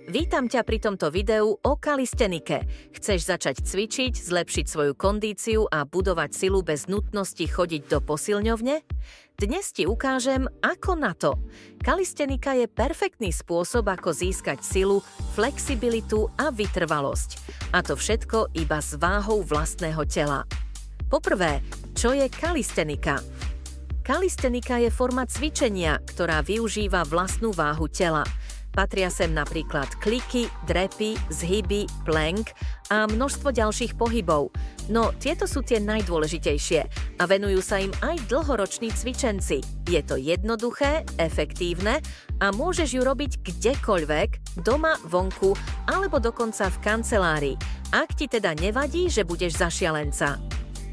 Vítam ťa pri tomto videu o kalistenike. Chceš začať cvičiť, zlepšiť svoju kondíciu a budovať silu bez nutnosti chodiť do posilňovne? Dnes ti ukážem, ako na to. Kalistenika je perfektný spôsob, ako získať silu, flexibilitu a vytrvalosť. A to všetko iba s váhou vlastného tela. Poprvé, čo je kalistenika? Kalistenika je forma cvičenia, ktorá využíva vlastnú váhu tela. Patria sem napríklad kliky, drepy, zhyby, plank a množstvo ďalších pohybov. No tieto sú tie najdôležitejšie a venujú sa im aj dlhoroční cvičenci. Je to jednoduché, efektívne a môžeš ju robiť kdekoľvek, doma, vonku alebo dokonca v kancelárii, ak ti teda nevadí, že budeš za šialenca.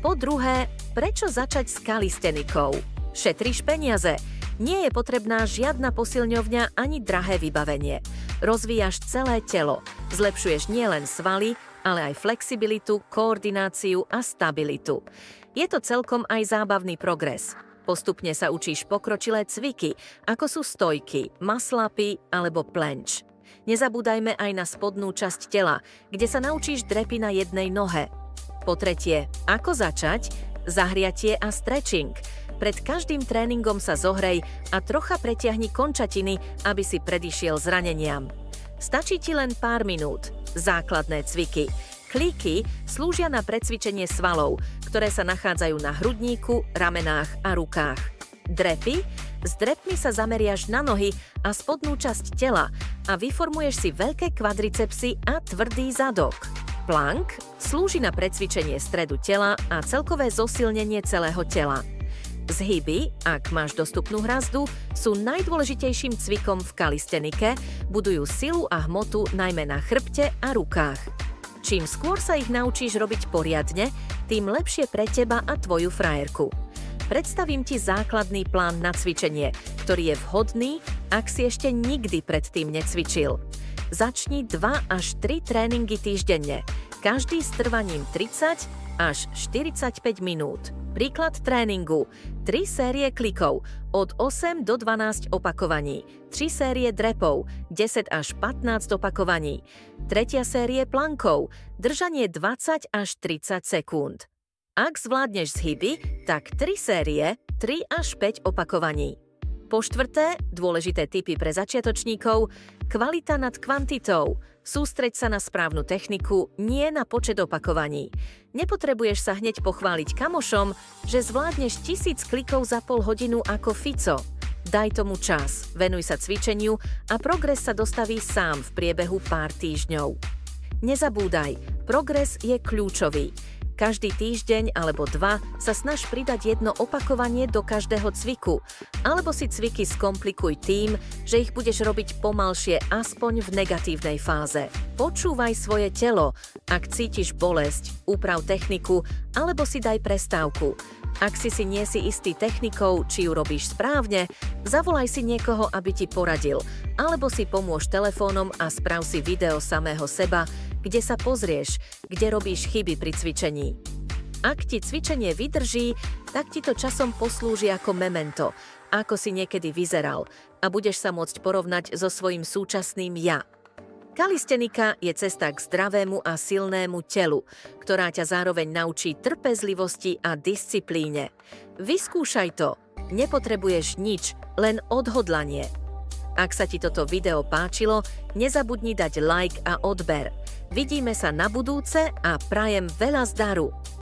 Po druhé, prečo začať s kalistenikou? Šetríš peniaze. Nie je potrebná žiadna posilňovňa ani drahé vybavenie. Rozvíjaš celé telo, zlepšuješ nielen svaly, ale aj flexibilitu, koordináciu a stabilitu. Je to celkom aj zábavný progres. Postupne sa učíš pokročilé cviky, ako sú stojky, muscle-upy alebo planche. Nezabúdajme aj na spodnú časť tela, kde sa naučíš drepy na jednej nohe. Po tretie, ako začať? Zahriatie a stretching. Pred každým tréningom sa zohrej a trocha pretiahni končatiny, aby si predišiel zraneniam. Stačí ti len pár minút. Základné cviky. Klíky slúžia na precvičenie svalov, ktoré sa nachádzajú na hrudníku, ramenách a rukách. Drepy? S drepmi sa zameriaš na nohy a spodnú časť tela a vyformuješ si veľké kvadricepsy a tvrdý zadok. Plank slúži na precvičenie stredu tela a celkové zosilnenie celého tela. Zhyby, ak máš dostupnú hrazdu, sú najdôležitejším cvikom v kalistenike, budujú silu a hmotu najmä na chrbte a rukách. Čím skôr sa ich naučíš robiť poriadne, tým lepšie pre teba a tvoju frajerku. Predstavím ti základný plán na cvičenie, ktorý je vhodný, ak si ešte nikdy predtým necvičil. Začni 2 až 3 tréningy týždenne, každý s trvaním 30 až 45 minút. Príklad tréningu. 3 série klikov od 8 do 12 opakovaní. 3 série drepov 10 až 15 opakovaní. 3. série plankov. Držanie 20 až 30 sekúnd. Ak zvládneš zhyby, tak 3 série 3 až 5 opakovaní. Po štvrté, dôležité tipy pre začiatočníkov, kvalita nad kvantitou. Sústreď sa na správnu techniku, nie na počet opakovaní. Nepotrebuješ sa hneď pochváliť kamošom, že zvládneš 1000 klikov za pol hodinu ako Fico. Daj tomu čas, venuj sa cvičeniu a progres sa dostaví sám v priebehu pár týždňov. Nezabúdaj, progres je kľúčový. Každý týždeň alebo 2 sa snaž pridať jedno opakovanie do každého cviku, alebo si cviky skomplikuj tým, že ich budeš robiť pomalšie aspoň v negatívnej fáze. Počúvaj svoje telo. Ak cítiš bolesť, úprav techniku alebo si daj prestávku. Ak si nie si istý technikou, či ju robíš správne, zavolaj si niekoho, aby ti poradil, alebo si pomôž telefónom a sprav si video samého seba, kde sa pozrieš, kde robíš chyby pri cvičení. Ak ti cvičenie vydrží, tak ti to časom poslúži ako memento, ako si niekedy vyzeral a budeš sa môcť porovnať so svojím súčasným ja. Kalistenika je cesta k zdravému a silnému telu, ktorá ťa zároveň naučí trpezlivosti a disciplíne. Vyskúšaj to. Nepotrebuješ nič, len odhodlanie. Ak sa ti toto video páčilo, nezabudni dať like a odber. Vidíme sa na budúce a prajem veľa zdaru.